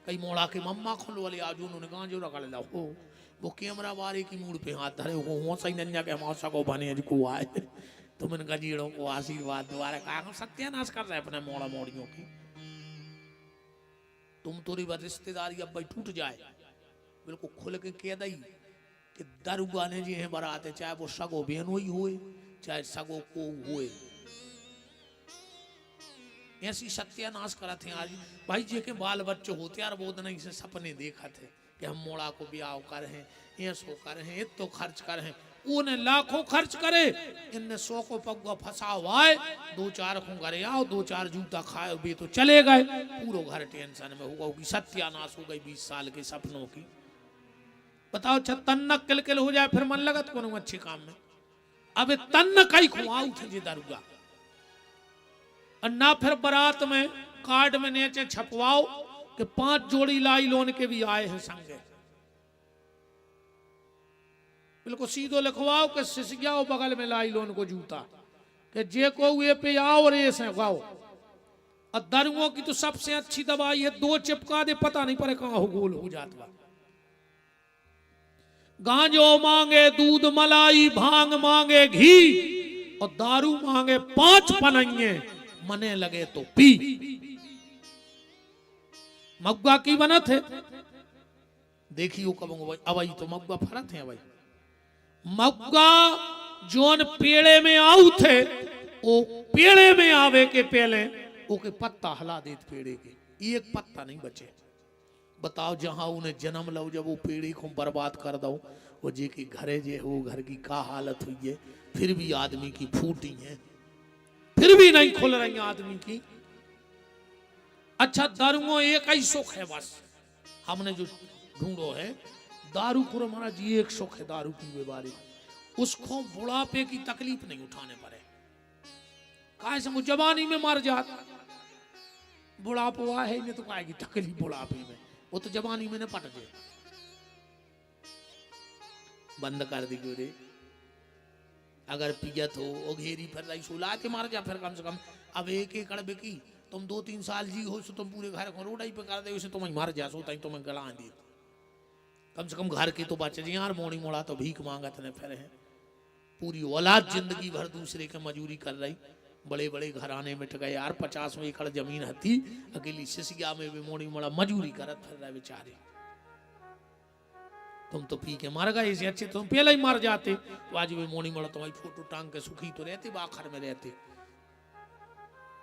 कई मोड़ा के मम्मा खुलवले आज उन्होंने गांजो रखा ले हो वो कैमरा वाले की मूड पे हाथ धरे वो सही नंजा के मौसा को बने को आए तुम इन गजीड़ों को आशीर्वाद द्वारा कहा सत्यानाश कर रहे अपने मोड़ा मोड़ियों की। तुम थोड़ी बात रिश्तेदारी अब भाई टूट जाए बिल्कुल खुल के कह दई कि दारूगा ने जी हैं बराते चाहे वो सगो बहन हुई हुए चाहे सगो को हुए ऐसी सत्यानाश करा थे आज भाई जी के बाल बच्चे होते यार वो नहीं से सपने देखा थे कि हम मोड़ा को ब्याह कर हैं ऐसो कर हैं तो खर्च कर हैं उन्हें लाखों खर्च करे इनने 100 को पगुआ फंसा हुआ है 2-4 को घरे आओ 2-4 जूता खाए भी तो चले गए पूरा घर टेंशन में होगा कि सत्यानाश हो गई 20 साल के सपनों की। बताओ तन्नक किलकिल हो जाए फिर मन लगत को अच्छे काम में। अब तन्न कई खुआऊ थे दारूगा और ना फिर बारात में कार्ड में नीचे छपवाओ कि 5 जोड़ी लाई लोन के भी आए हैं संगे बिल्कुल सीधो लिखवाओ कि सिसगियाओ बगल में लाई लोन को जूता कि जे को ये पे आओ और ये से गाओ। और दारूओं की तो सबसे अच्छी दवाई है 2 चिपका दे पता नहीं पड़े कहां हो गोल हो जाता। गांजो मांगे दूध मलाई भांग मांगे घी और दारू मांगे 5 पनइये मने लगे तो पी। मग्गा की बनत है देखियो कब अवई तो मग्गा फरत है। अवई मग्गा जोन पेड़े में आऊ थे वो पेड़े में आवे के पहले ओके पत्ता हला देत पेड़े के एक पत्ता नहीं बचे। बताओ जहां उन्हें जन्म लो जब वो पेड़ी को बर्बाद कर दो वो जे की घरे जे हो घर की का हालत हुई है फिर भी आदमी की फूटी है फिर भी नहीं खुल रही आदमी की। अच्छा दारूओं एक ही सुख है बस हमने जो ढूंढो है दारू को महाराज जी एक सुख है दारू पीवे बारी उसको बुढ़ापे की तकलीफ नहीं उठाने पड़े। काहे से वो जवानी में मर जाता बुढ़ापा है नहीं तो काहे की तकलीफ बुढ़ापे में वो तो जवानी में न पट जाए। बंद कर दी गोरे अगर पियत हो ओ घेरी फिर रही सुला के मार जा फिर कम से कम अब 1 एकड़ बेकी तुम 2-3 साल जी हो सो तुम पूरे घर को रोडाई पे कर दे उसे तुम मर जा सो तुम्हें गला दी कम से कम घर की तो बच जी यार मोड़ी मोड़ा तो भीख मांगत ने फिर है पूरी औलाद जिंदगी भर दूसरे के मजूरी कर रही बड़े बड़े घराने में गए यार 50 एकड़ जमीन हती अकेली सिसिया में भी मोड़ी मोड़ा मजूरी करत फिर रहे बेचारे। तुम तो पी के मर गए इसे अच्छे तुम पहले ही मर जाते तो आज भी मोड़ी मोड़ा तुम्हारी फोटो टांग के सुखी तो रहते बाखर में रहते।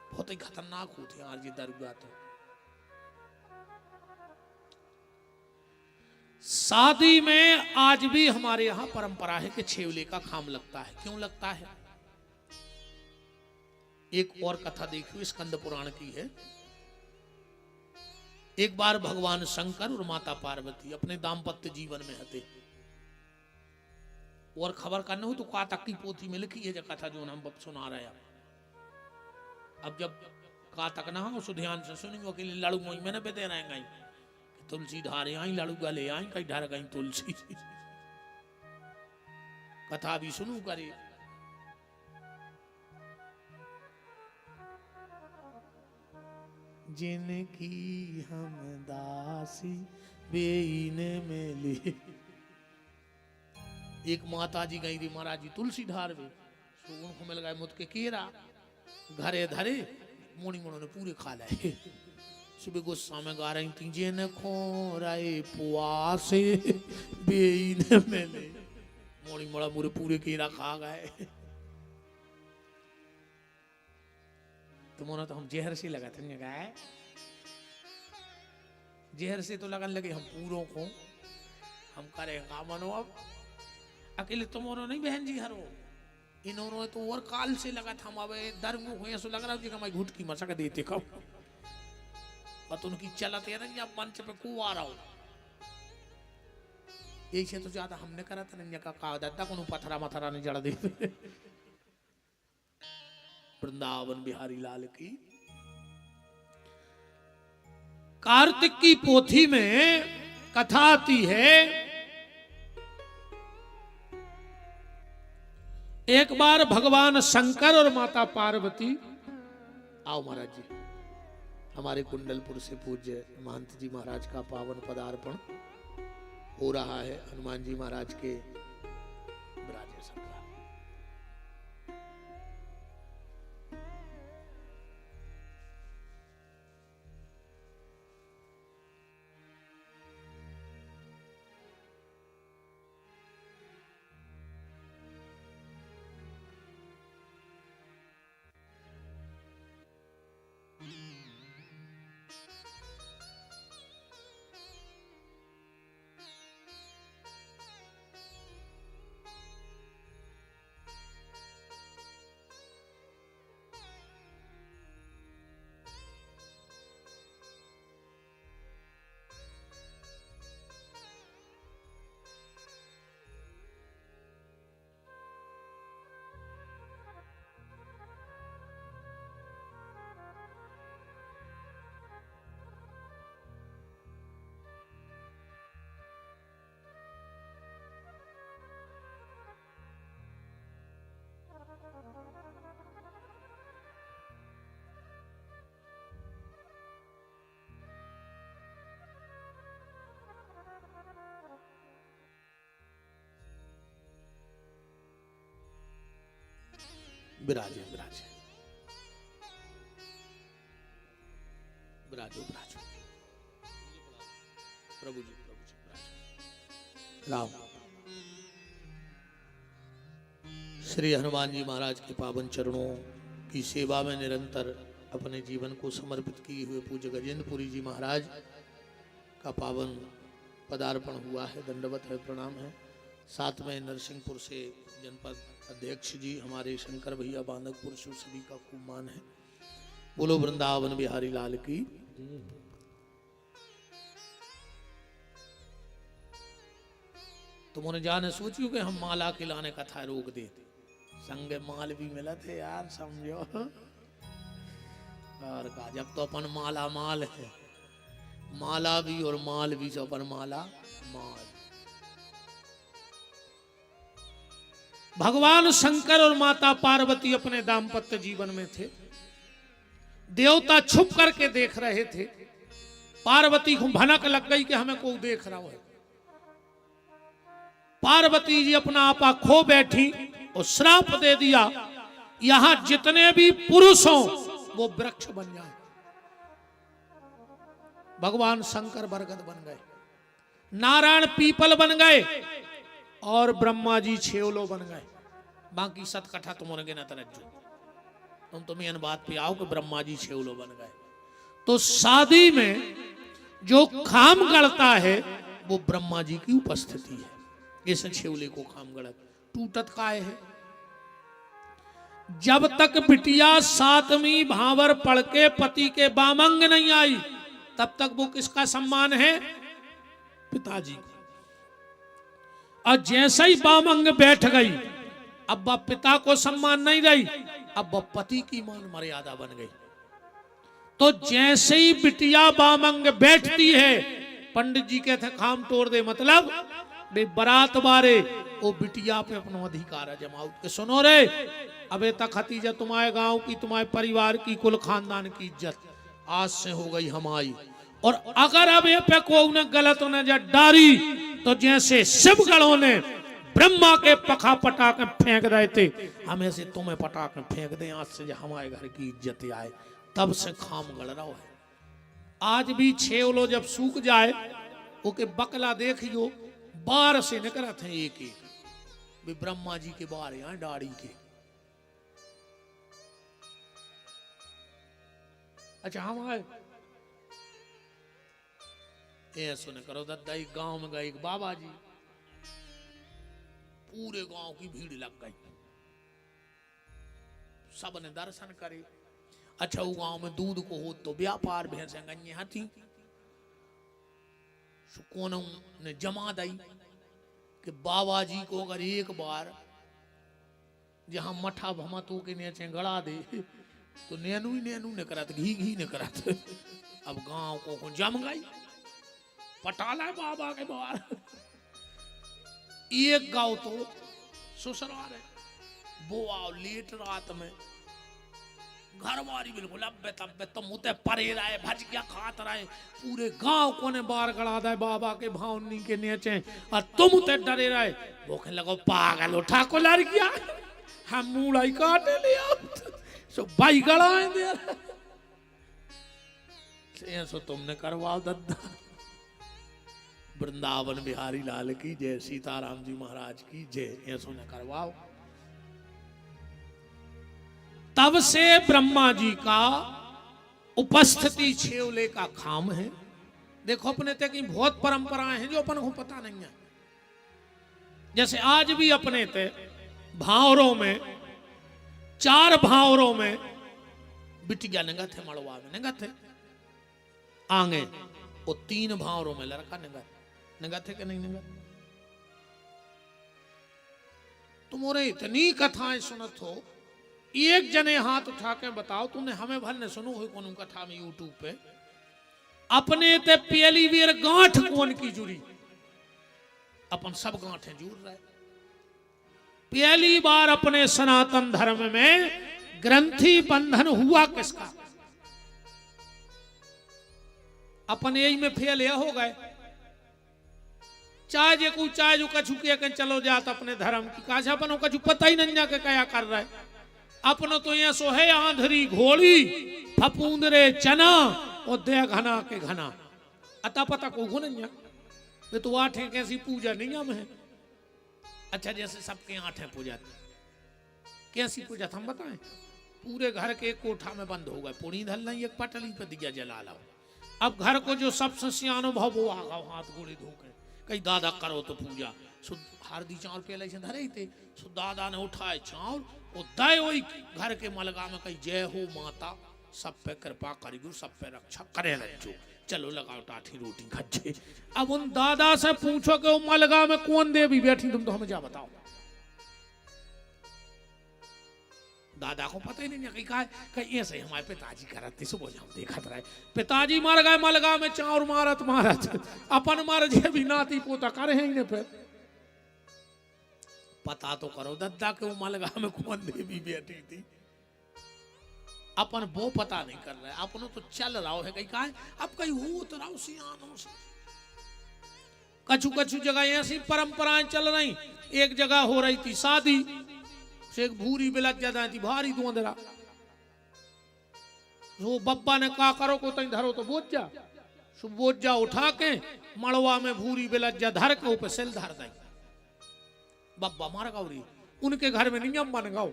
बहुत ही खतरनाक होते यार ये दरगाह तो। शादी में आज भी हमारे यहाँ परंपरा है कि छेवले का खाम लगता है। क्यों लगता है? एक और कथा देखियो स्कंद पुराण की है। एक बार भगवान शंकर और माता पार्वती अपने दाम्पत्य जीवन में हते और खबर करने हो तो का तक की पोथी में लिखी है जो कथा जो हम सुना रहे हैं। अब जब का तक ना हो ध्यान से सुनियो कि लड़ू मोई मैंने पे दे रहे तुलसी ढारे आई लड़ू गले आई कहीं ढार गई तुलसी कथा भी सुनू करे। जिनकी हम दासी बेईने में ले एक माता जी गई थी महाराज जी तुलसी धार में, तो उनको मिल गए मुझ के केरा घरे धरे मुड़ी मुड़ो ने पूरे खा लाए। सुबह गुस्सा में गा रही थी जे न खो राय पुआसे बेईने मैंने मोड़ी मोड़ा मुरे पूरे केरा खा गए। तुम्हारा तो हम जहर से लगा थे गाय, जहर से तो लगन लगे हम पूरों को हम करेंगे मनो। अब अकेले तुम्हारा नहीं बहन जी हरो, इन्होंने तो और काल से लगा था। हम अब दर्म हुए सो लग रहा है मैं घुट की मसक देते कब बत उनकी चलत है ना जब मंच पे को आ रहा हो। यही से तो ज्यादा हमने करा था नहीं का दादा को पथरा मथरा नहीं जड़ दे। वृंदावन बिहारी लाल की। कार्तिक की पोथी में कथा आती है, एक बार भगवान शंकर और माता पार्वती, आओ महाराज जी, हमारे कुंडलपुर से पूज्य महंत जी महाराज का पावन पदार्पण हो रहा है। हनुमान जी महाराज के विराजे सभा। विराजे विराजे विराजो विराजो प्रभु जी विराजो। राम श्री हनुमान जी महाराज के पावन चरणों की सेवा में निरंतर अपने जीवन को समर्पित किए हुए पूज्य गजेंद्रपुरी जी महाराज का पावन पदार्पण हुआ है। दंडवत है, प्रणाम है। साथ में नरसिंहपुर से जनपद अध्यक्ष जी हमारे शंकर भैया बांधकपुर से, सभी का खूब मान है। बोलो वृंदावन बिहारी लाल की। तुमने जाने सोचियो कि हम माला खिलाने का था रोक देते, संग माल भी मिला थे यार, समझो। और का जब तो अपन माला माल है, माला भी और माल भी, तो अपन माला माल। भगवान शंकर और माता पार्वती अपने दाम्पत्य जीवन में थे। देवता छुप करके देख रहे थे। पार्वती को भनक लग गई कि हमें कोई देख रहा है। पार्वती जी अपना आपा खो बैठी और श्राप दे दिया, यहां जितने भी पुरुष हों वो वृक्ष बन जाए। भगवान शंकर बरगद बन गए, नारायण पीपल बन गए और ब्रह्मा जी छेवलो बन गए। बाकी सतकथा तुमने गिना तरज्जो, तुम इन बात पे आओ कि ब्रह्मा जी छेवलो बन गए। तो शादी में जो खाम गढ़ता है वो ब्रह्मा जी की उपस्थिति है। इस छेवले को खाम गढ़त टूटत काय है। जब तक बिटिया 7वीं भावर पढ़ के पति के बामंग नहीं आई, तब तक वो किसका सम्मान है? पिताजी को। और जैसे ही बामंग बैठ गई, अब वह पिता को सम्मान नहीं रही, अब वह पति की मान मर्यादा बन गई। तो जैसे ही बिटिया बामंग बैठती है, पंडित जी कहते खाम तोड़ दे, मतलब बे बारात बारे वो बिटिया पे अपना अधिकार जमाओ के सुनो रे, अबे तक हतीजा तुम्हारे गांव की, तुम्हारे परिवार की, कुल खानदान की इज्जत आज से हो गई हमारी। और अगर अब ये पे को उन्हें गलत नजर डारी तो जैसे शिवगढ़ों ने ब्रह्मा के पखा पटा के फेंक रहे थे, हमें से तुम्हें पटा के फेंक दे आज से हमारे घर की इज्जत आए। तब से खाम गड़ रहा है। आज भी छेवलो जब सूख जाए ओके बकला देखियो बार से निकला थे एक एक भी ब्रह्मा जी के बार यहाँ डाड़ी के। अच्छा हम आए ऐसो न करो दादा, एक गांव में गए एक बाबा जी, पूरे गांव की भीड़ लग गई, सब ने दर्शन करे। अच्छा वो गांव में दूध को हो तो व्यापार भैंसें गई थी, कोनों ने जमा दई कि बाबा जी को अगर एक बार जहां मठा भमतों के नीचे गड़ा दे तो नैनू ही नैनू ने करत, घी घी ने करत। अब गांव को जम गई, पटाला बाबा के बाहर। एक गांव तो ससुराल है, वो आओ लेट रात में घर वाली बिल्कुल अब्बे तब्बे तो मुते परे रहे, भज गया खात रहे, पूरे गांव को ने बार गड़ा दे बाबा के भावनी के नीचे और तुम उते डरे रहे। वो कहने लगो पागल उठा को लड़ गया, हम मूड़ाई काटे लिया सो भाई गड़ाए दे सो तुमने करवाओ दद्दा। वृंदावन बिहारी लाल की जय, सीताराम जी महाराज की जय। ऐसो न करवाओ। तब से ब्रह्मा जी का उपस्थिति छेवले का खाम है। देखो अपने तक की बहुत परंपराएं हैं जो अपन को पता नहीं है। जैसे आज भी अपने ते भावरों में, 4 भावरों में बिटिया नंगा थे, मड़वा में नंगा थे, आगे वो 3 भावरों में लड़का नंगा थे कि नहीं नंगा। तुम्हारे इतनी कथाएं सुनत हो, एक जने हाथ उठा के बताओ तुमने हमें भर ने सुनो हुई कौन कथा में यूट्यूब पे अपने ते पहली बेर गांठ कौन की जुड़ी। अपन सब गांठें जुड़ रहे। पहली बार अपने सनातन धर्म में ग्रंथि बंधन हुआ किसका? अपन यही में फेल यह हो गए। चाहे जो कछु के चलो जात अपने धर्म की काज अपनों कछु पता ही नहीं के क्या कर रहा है। अपनों तो यहाँ सो है आंधरी घोड़ी फपूंदरे चना और दे घना के घना अता पता को नहीं वे तो आठे कैसी पूजा नियम है। अच्छा जैसे सबके आठे पूजा कैसी पूजा हम बताएं। पूरे घर के एक कोठा में बंद हो गए, पुणी धल नहीं, एक पटली पे दिया जला लाओ। अब घर को जो सबसे सियानुभव वो आ गए हाथ गोड़ी धोके कई दादा करो तो पूजा हरदी चावल पहले से धरे थे। सो दादा ने उठाए चावल और दय वही घर के मलगा में कही जय हो माता सब पे कृपा करियो सब पे रक्षा करे रखो चलो लगाओ टाठी रोटी खच्चे। अब उन दादा से पूछो कि वो मलगा में कौन देवी बैठी तुम तो हमें जा बताओ। दादा को पता ही नहीं कहीं ऐसे हमारे पिताजी करते सुबह हम देखत रहे। पिताजी मर गए मलगा में चाउर मारत अपन मर जे भी नाती पोता करे हैं इन्हें फिर पता तो करो दद्दा के वो मलगा में कौन देवी बैठी थी। अपन वो पता नहीं कर रहे, अपनों तो चल रहा है कहीं है। अब कहीं हो तो रहा सियानों से कछु जगह ऐसी परंपराएं चल रही। एक जगह हो रही थी शादी, एक भूरी बिलक ज्यादा थी भारी धुंधरा। वो बब्बा ने कहा करो को तई धरो तो बोझा सो बोझा उठा के मड़वा में भूरी बिलक जा धर के ऊपर सेल धर दई। बब्बा मार गौरी उनके घर में नियम बन गौ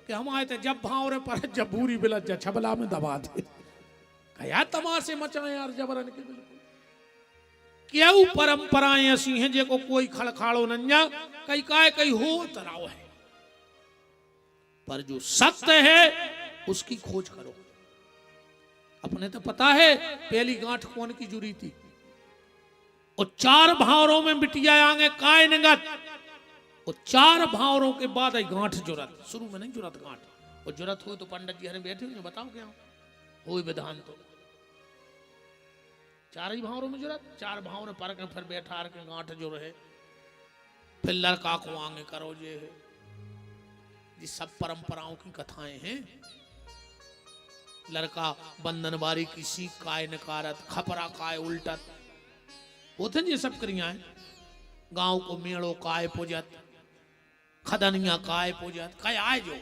कि हम आए थे जब भावरे पर जब भूरी बिलक जा छबला में दबा दे। क्या तमाशे मचाए यार जबरन के। क्या परंपराएं ऐसी हैं जो कोई खड़खाड़ो नंजा कई काय कई हो तराव है। पर जो सत्य है उसकी खोज करो। अपने तो पता है पहली गांठ कौन की जुड़ी थी। और 4 भावरों में बिटिया आगे काय नंगत और 4 भावरों के बाद आई गांठ जुरत। शुरू में नहीं जुरत गांठ और जुरत हुई तो पंडित जी हरे बैठे हुए बताओ क्या हो विधान। तो 4 ही भावरों में जुरत, 4 भाव ने पर के फिर बैठा के गांठ जो रहे फिर लड़का को आगे करो ये है। ये सब परंपराओं की कथाएं हैं। लड़का बंधनबारी की सीख काय नकारत खपरा काय उल्टत होते ये सब क्रियाएं। गांव को मेड़ो काय पूजत खदनिया काय पूजत काय आए जो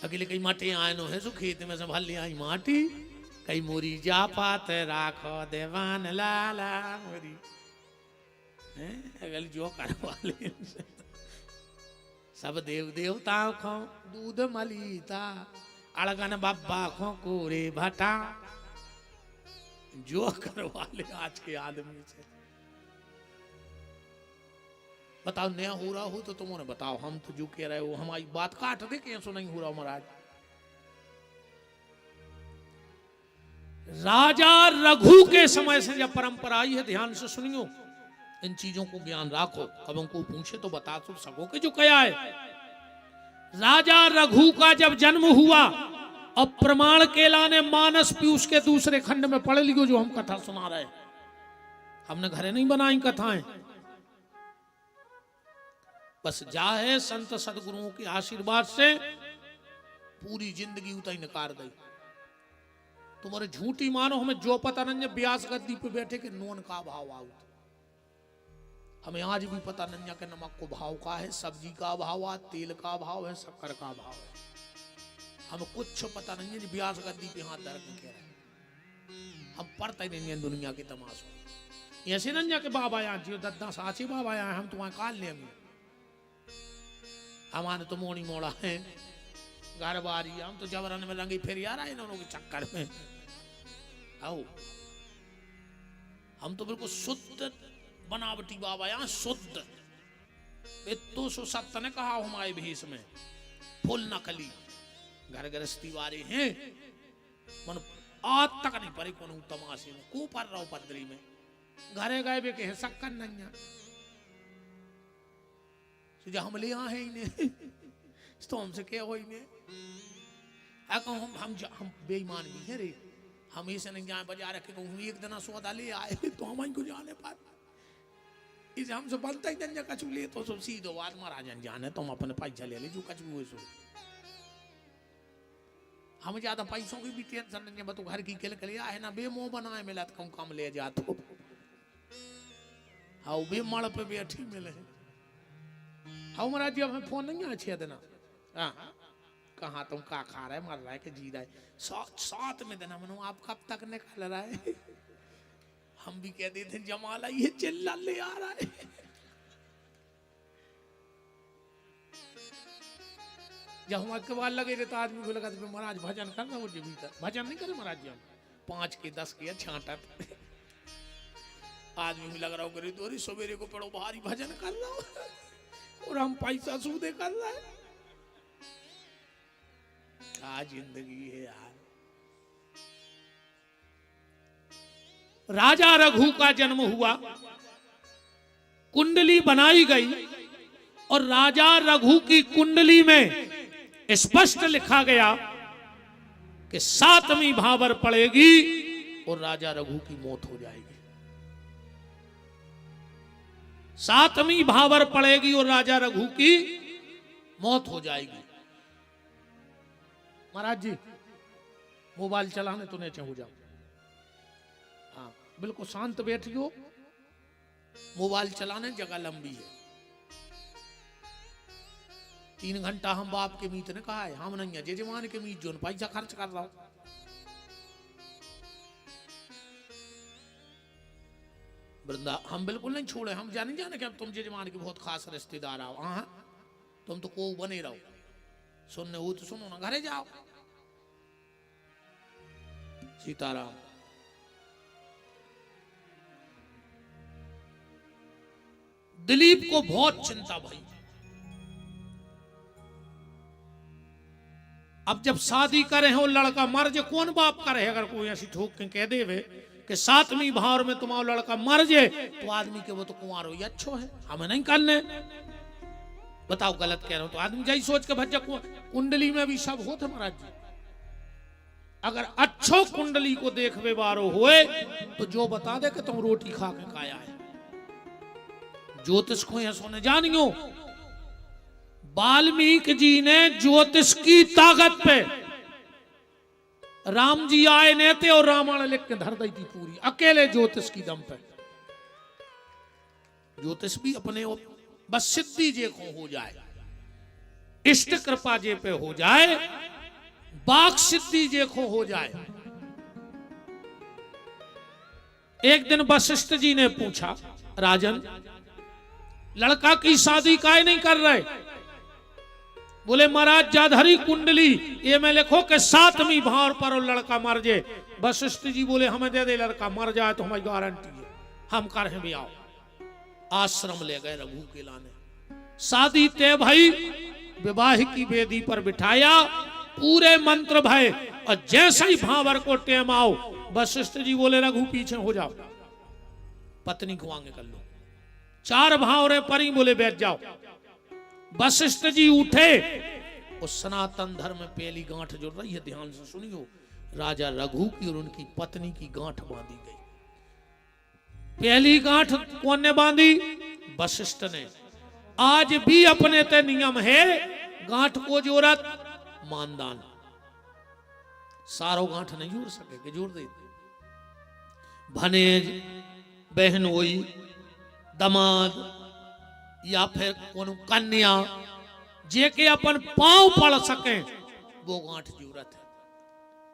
अकेले कई माटे आए नो है सो खेत में संभाल ले आई माटी कई मोरी जा पात राखो देवान लाला मोरी हैं अगल जो करवाले सब देव देवताओं को दूध मलीता अड़गन बाबा को कोरे भटा जो करवाले आज के आदमी से बताओ नया हो रहा हो तो तुमने बताओ हम तो जो कह रहे हो हमारी बात काट दे कैसे नहीं हो रहा महाराज। राजा रघु के समय से जब परंपरा आई है ध्यान से सुनियो इन चीजों को ज्ञान रखो अब हमको पूछे तो बता तो सको कि जो क्या है। राजा रघु का जब जन्म हुआ और प्रमाण केला ने मानस पीयूष के दूसरे खंड में पढ़ लियो जो हम कथा सुना रहे हमने घरे नहीं बनाई कथाएं बस जा है संत सदगुरुओं के आशीर्वाद से पूरी जिंदगी उताई नकार दी तुम्हारे झूठी मानो हमें जो पता नहीं ब्यास गद्दी पे बैठे के नून का भाव आओ हमें आज भी पता नहीं कि नमक को भाव का है सब्जी का भाव है तेल का भाव है शक्कर का भाव है हमें कुछ पता नहीं है ब्यास गद्दी पे हाथ दर्द कह रहे हम पढ़ते नहीं है दुनिया के तमाशों ऐसे नहीं के बाबा यहाँ जियो दद्दा साची बाबा यहाँ हम तुम्हारे काल लेंगे हमारे तो मोड़ी मोड़ा है घर बारी हम तो जबरन में रंगी फिर यार आए दोनों के चक्कर में आओ हम तो बिल्कुल शुद्ध बनावटी बाबा यहाँ शुद्ध तो सो सत्य ने कहा हमारे भेष में फुल नकली घर गृहस्थी वाले हैं मन आज तक नहीं पड़े कौन तमाशे में को पर रहो पदरी में घरे गए बे के शक्कर नहीं जो हम ले यहाँ है इन्हें तो हमसे क्या हो इन्हें हम बेईमान भी हैं रे हम ऐसे नहीं जाए बजा रखे कहूँ एक दिन सौदा ले आए तो हम को जाने पाए इसे हमसे बनता ही नहीं कछु ले तो सब सीधो बात महाराजन जाने तुम अपने पैसा ले जो कछु हुए सो हम ज्यादा पैसों की भी टेंशन नहीं है तो घर की खेल के है ना बेमोह बनाए मिला तो कम कम ले जा तो हाँ बेमड़ पे बैठी मिले हाँ महाराज जी अब हमें फोन नहीं अच्छे देना हाँ कहाँ तुम का खा रहे मर रहा है कि जी रहा है साथ में देना मनो आप कब तक निकाल रहा है हम भी कहते थे जमाला ये चिल्ला ले आ रहा है जब हम के बाद लगे थे तो आदमी को लगा था महाराज भजन करना मुझे भीतर भजन नहीं करे महाराज जी हम 5 के 10 के छांटत आदमी में लग रहा हो तो सवेरे को पढ़ो भारी भजन कर रहा हो और हम पैसा सूदे कर रहे हैं क्या जिंदगी है यार। राजा रघु का जन्म हुआ कुंडली बनाई गई और राजा रघु की कुंडली में स्पष्ट लिखा गया कि 7वीं भावर पड़ेगी और राजा रघु की मौत हो जाएगी। 7वीं भावर पड़ेगी और राजा रघु की मौत हो जाएगी। महाराज जी मोबाइल चलाने तो नीचे हो जाओ, हाँ बिल्कुल शांत बैठियो, मोबाइल चलाने जगह लंबी है। 3 घंटा हम बाप के मीत ने कहा है, हम नहीं है जजमान के मीत जो पैसा खर्च कर रहा हूं। वृंदा हम बिल्कुल नहीं छोड़े, हम जाने कि अब तुम जजमान के बहुत खास रिश्तेदार आओ। हाँ तुम तो को बने रहो, सुनने हो तो सुनो ना, घरे जाओ। सीताराम। दिलीप को बहुत चिंता भाई। अब जब शादी करे हो लड़का मर जाए, कौन बाप करे अगर कोई ऐसी ठोक के कह दे कि 7वीं भावर में तुम्हारा लड़का मर जाए तो आदमी के वो तो कुंवार हो या अच्छो है, हमें नहीं करने। बताओ गलत कह रहा हूं तो आदमी जाई सोच के भज्जा। कुंडली में भी सब होते महाराज जी, अगर अच्छो कुंडली को देखवे बारो होए तो जो बता दे कि तुम रोटी खा के खाया है। ज्योतिष को यह सोने जानियो, वाल्मीकि जी ने ज्योतिष की ताकत पे राम जी आए ने थे और रामायण लिख के धर दी थी पूरी, अकेले ज्योतिष की दम पे। ज्योतिष भी अपने बस सिद्धि जे को हो जाए, इष्ट कृपा जे पे हो जाए, बाक सिद्धि जे को हो जाए। एक दिन वशिष्ठ जी ने पूछा, राजन लड़का की शादी काहे नहीं कर रहे? बोले महाराज जाधरी कुंडली ये मैं लिखो कि 7वीं भावर पर वो लड़का मर जाए। वशिष्ठ जी बोले हमें दे दे, लड़का मर जाए तो हमारी गारंटी है, हम कर हैं भी आओ। आश्रम ले गए रघु के लाने, शादी तय भाई, विवाह की वेदी पर बिठाया, पूरे मंत्र भय, और जैसे ही भावर को टेम आओ, वशिष्ठ जी बोले रघु पीछे हो जाओ, पत्नी को आगे कर लो। 4 भावरे परी बोले बैठ जाओ। वशिष्ठ जी उठे, उस सनातन धर्म में पहली गांठ जुड़ रही है, ध्यान से सुनियो। राजा रघु की और उनकी पत्नी की गांठ बांधी गई। पहली गांठ कौन ने बांधी? वशिष्ठ ने। आज भी अपने ते नियम है, गांठ को जोरत मानदान, सारो गांठ नहीं जोड़ सके कि जोड़ दे। भनेज बहन हुई, दमाद या फिर कोनो कन्या जे के अपन पांव पड़ सके, वो गांठ जोरत है।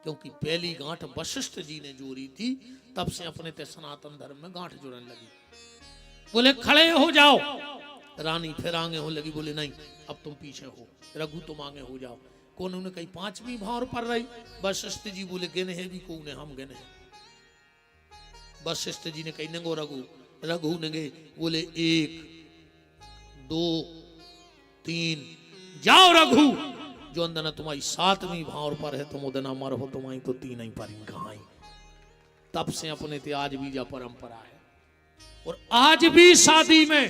क्योंकि पहली गांठ वशिष्ठ जी ने जोड़ी थी, तब से अपने ते सनातन धर्म में गांठ जोड़ने लगी। बोले खड़े हो जाओ। रानी फिर आगे हो लगी, बोले नहीं अब तुम पीछे हो, रघु तुम आगे हो जाओ। कौन उन्हें कहीं 5वीं भावर पर रही? वशिष्ठ जी बोले गिने है भी कौन है, हम गिने। वशिष्ठ जी ने कही नंगो रघु, रघु नंगे, बोले 1 2 3 जाओ रघु, जो अंदर तुम्हारी 7वीं भावर पर है तुम उदना मर हो, तुम्हारी तो 3 ही पर कहां। तब से अपने ते आज भी जा परंपरा है। और आज भी शादी में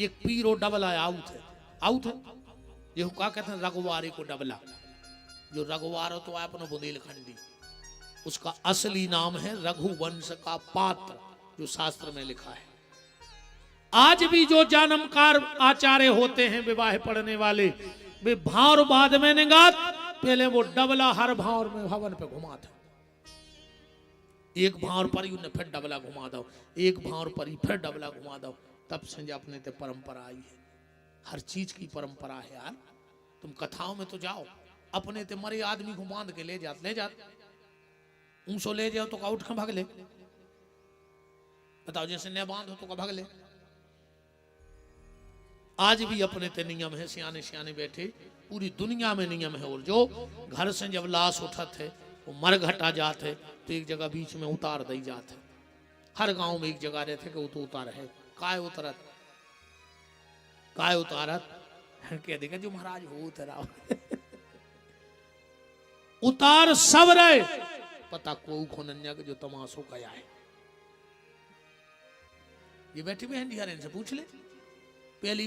एक पीरो डबला आउट है, आउट है। ये क्या कहते हैं, रघुवारे को डबला। जो रघुवार तो है अपना बुंदेलखंडी, उसका असली नाम है रघुवंश का पात्र, जो शास्त्र में लिखा है। आज भी जो जन्मकार आचार्य होते हैं विवाह पढ़ने वाले, वे भावर बाद में निगात, पहले वो डबला हर भावर में हवन पे घुमाते। एक भावर पर ही उन्हें फिर डबला घुमा दो, एक भावर पर ही फिर डबला घुमा दो। तब से अपने ते परंपरा आई है। हर चीज की परंपरा है यार। तुम कथाओं में तो जाओ, अपने ते मरे आदमी को बांध के ले जात ऊंसो ले जाओ तो का उठ के भाग ले। बताओ जैसे न बांध हो तो का भाग ले। आज भी अपने ते नियम है, सियाने सियाने बैठे, पूरी दुनिया में नियम है। और जो घर से जब लाश उठत है, वो मर घटा जात है, तो एक जगह बीच में उतार दी जात है। हर गांव में एक जगह रहते कि वो तो उतार है। काय उतरत, काय उतारत कह देगा जो महाराज हो उतरा उतार सब रहे, पता को खोनन्या के जो तमाशो कया है। ये बैठी बहन जी, इनसे पूछ ले। पहली